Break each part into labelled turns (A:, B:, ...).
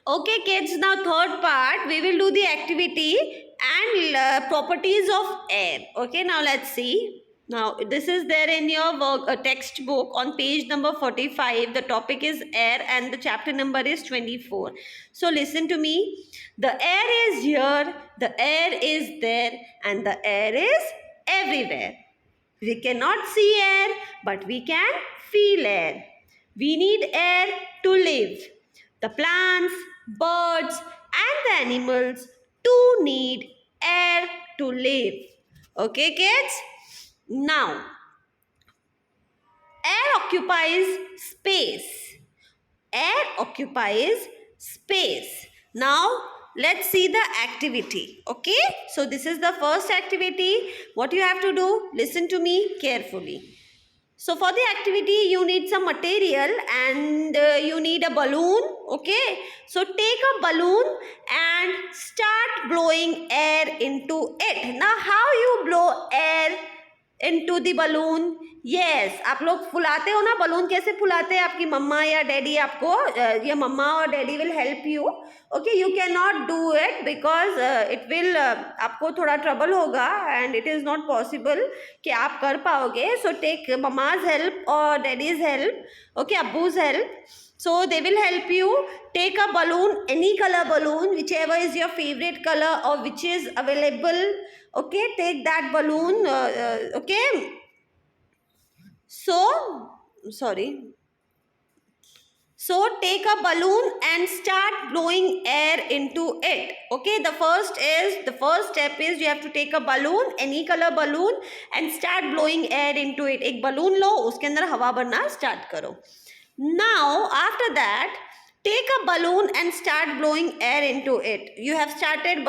A: Okay, kids, now third part, we will do the activity and properties of air. Okay, now let's see. Now, this is there in your work, textbook on page number 45. The topic is air and the chapter number is 24. So, listen to me. The air is here, the air is there, and the air is everywhere. We cannot see air, but we can feel air. We need air to live. The plants, birds, and the animals too need air to live. Okay, kids? Now, air occupies space. Air occupies space. Now, let's see the activity. Okay? So, this is the first activity. What you have to do? Listen to me carefully. So for the activity, you need some material and you need a balloon. Okay. So take a balloon and start blowing air into it. Now how you blow air into the balloon? Yes, आप लोग फुलाते हो ना balloon, कैसे फुलाते हैं? आपकी मम्मा या daddy आपको या मम्मा और daddy will help you. Okay, you cannot do it because it will आपको थोड़ा trouble होगा and it is not possible कि आप कर पाओगे. So take mama's help or daddy's help. Okay, abbu's help. So they will help you. Take a balloon, any color balloon, whichever is your favorite color or which is available. Okay, take that balloon. Okay. So, sorry. So take a balloon and start blowing air into it. Okay, the first step is you have to take a balloon, any color balloon, and start blowing air into it. एक balloon लो, उसके अंदर हवा भरना start करो. Now after that, take a balloon and start blowing air into it. You have started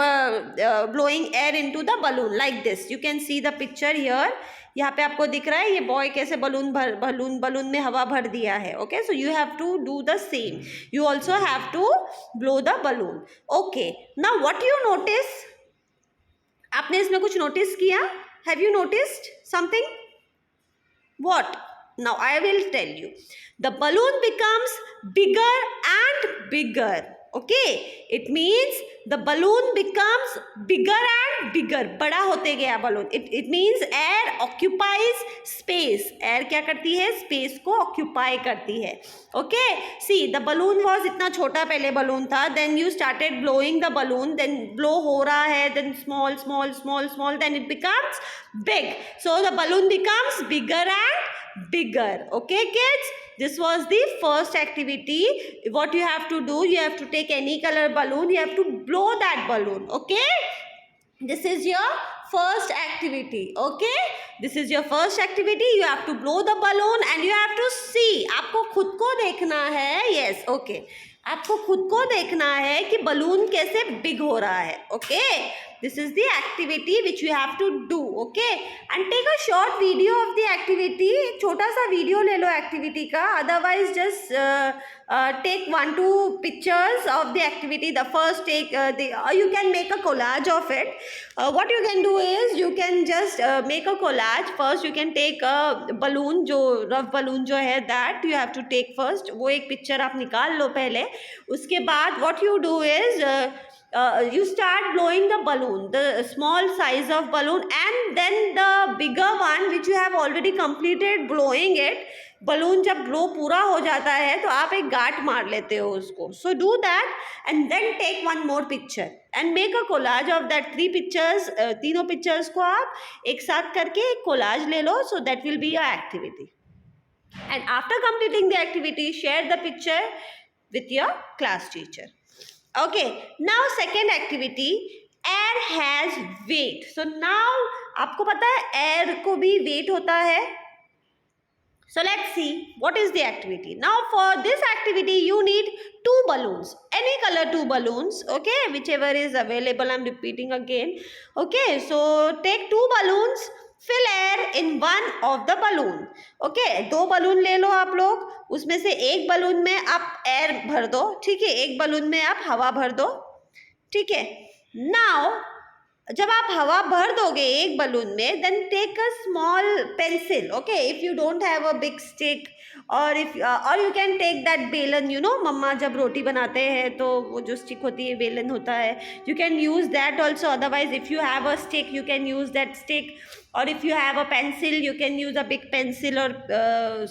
A: blowing air into the balloon like this. You can see the picture here. यहाँ पे आपको दिख रहा है ये बॉय कैसे बलून में हवा भर दिया है. Okay, so you have to do the same. You also have to blow the balloon. Okay, now what you notice? आपने इसमें कुछ नोटिस किया? Have you noticed something? What? Now I will tell you. The balloon becomes bigger and bigger. Okay, it means the balloon becomes bigger and bigger. बड़ा होते गया balloon. It means air occupies space. Air क्या करती है? Space को occupy करती है. Okay, see the balloon was इतना छोटा पहले balloon था. Then you started blowing the balloon. Then blow हो रहा है. Then small. Then it becomes big. So the balloon becomes bigger and bigger. Okay, kids, this was the first activity. What you have to do, you have to take any color balloon, you have to blow that balloon. Okay, this is your first activity. Okay, this is your first activity. You have to blow the balloon and you have to see. आपको खुद को देखना है. Yes, okay, आपको खुद को देखना है कि बलून कैसे बिग हो रहा है. Okay, this is the activity which you have to do. Okay, and take a short video of the activity. छोटा सा वीडियो ले लो एक्टिविटी का. Otherwise just take 1-2 pictures of the activity. The first take you can make a collage of it. What you can do is you can just make a collage. First you can take a balloon, जो rough balloon जो है, that you have to take first. वो एक picture आप निकाल लो पहले. उसके बाद what you do is you start blowing the balloon, the small size of balloon, and then the bigger one which you have already completed blowing it. Balloon जब blow पूरा हो जाता है तो आप एक गांठ मार लेते हो उसको. So do that and then take one more picture and make a collage of that 3 pictures. तीनों पिक्चर्स को आप एक साथ करके एक कोलाज ले लो. So that will be your activity. And after completing the activity share the picture with your class teacher. Okay, now second activity, air has weight. So now आपको पता है एयर को भी वेट होता है. So let's see what is the activity. Now for this activity you need 2 balloons, any color 2 balloons. Okay, whichever is available. I'm repeating again. Okay, so take 2 balloons, fill air in one of the balloon. Okay, 2 balloon ले लो आप लोग. उसमें से एक balloon में आप air भर दो. ठीक है, एक balloon में आप हवा भर दो. ठीक है. Now जब आप हवा भर दोगे एक बलून में, then take a small pencil, okay, if you don't have a big stick, और इफ और यू कैन टेक दैट बेलन, यू नो, मम्मा जब रोटी बनाते हैं तो वो जो स्टिक होती है बेलन होता है, you can use that also, otherwise if you have a stick you can use that stick, or if you have a pencil you can use a big pencil, or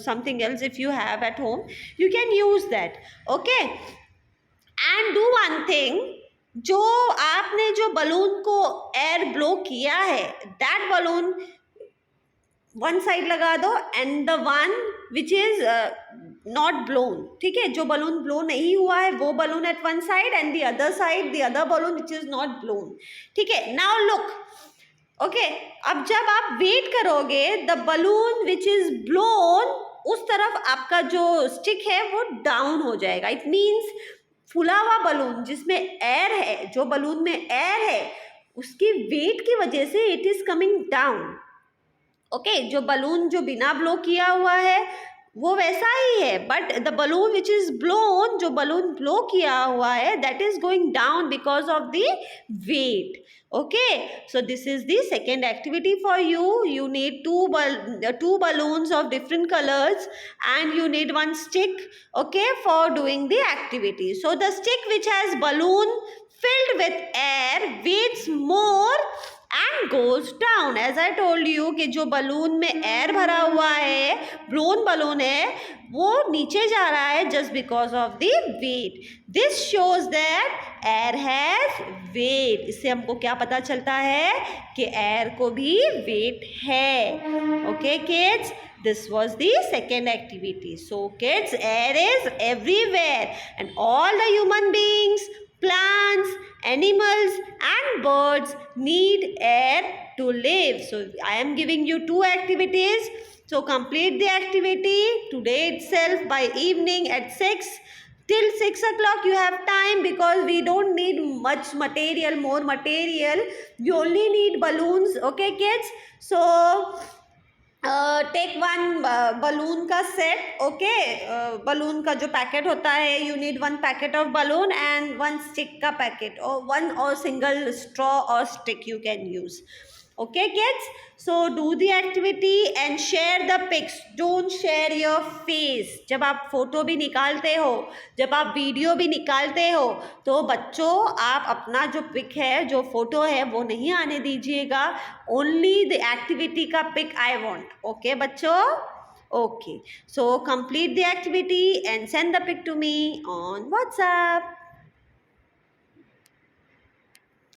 A: something else if you have at home you can use that, okay. And do one thing, जो आपने जो balloon को air blow किया है, that balloon one side लगा दो, and the one which is not blown, ठीक है, जो बलून ब्लो नहीं हुआ है वो balloon at one side, and the other side the other balloon which is not blown, ठीक है. नाउ लुक, ओके, अब जब आप वेट करोगे the balloon which is blown, उस तरफ आपका जो स्टिक है वो डाउन हो जाएगा. इट मीन्स फुला हुआ बलून जिसमें एयर है, जो बलून में एयर है, उसकी वेट की वजह से it is coming down, okay. जो बलून जो बिना ब्लो किया हुआ है वो वैसा ही है, but the balloon which is blown, जो बलून ब्लो किया हुआ है, that is going down because of the weight. Okay, so this is the second activity for you. You need two balloons of different colors, and you need one stick, okay, for doing the activity. So the stick which has balloon filled with air weighs more and goes down. As I told you कि जो balloon में air भरा हुआ है, blown balloon है, वो नीचे जा रहा है just because of the weight. This shows that air has weight. इससे हमको क्या पता चलता है कि एयर को भी weight है. Okay kids, this was the second activity. So kids, air is everywhere, and all the human beings, plants, animals and birds need air to live. So I am giving you two activities. So complete the activity today itself by evening at 6. Till 6 o'clock you have time, because we don't need much material, more material. We only need balloons, okay kids. So take one balloon का set, okay. Balloon का जो packet होता है, you need one packet of balloon and one stick का packet, और one और single straw और stick you can use, okay kids. So do the activity and share the pics. Don't share your face. जब आप photo भी निकालते हो, जब आप वीडियो भी निकालते हो, तो बच्चों आप अपना जो पिक है, जो फोटो है, वो नहीं आने दीजिएगा. ओनली द एक्टिविटी का पिक आई वॉन्ट, ओके बच्चों. Okay, so complete the activity and send the pic to me on WhatsApp.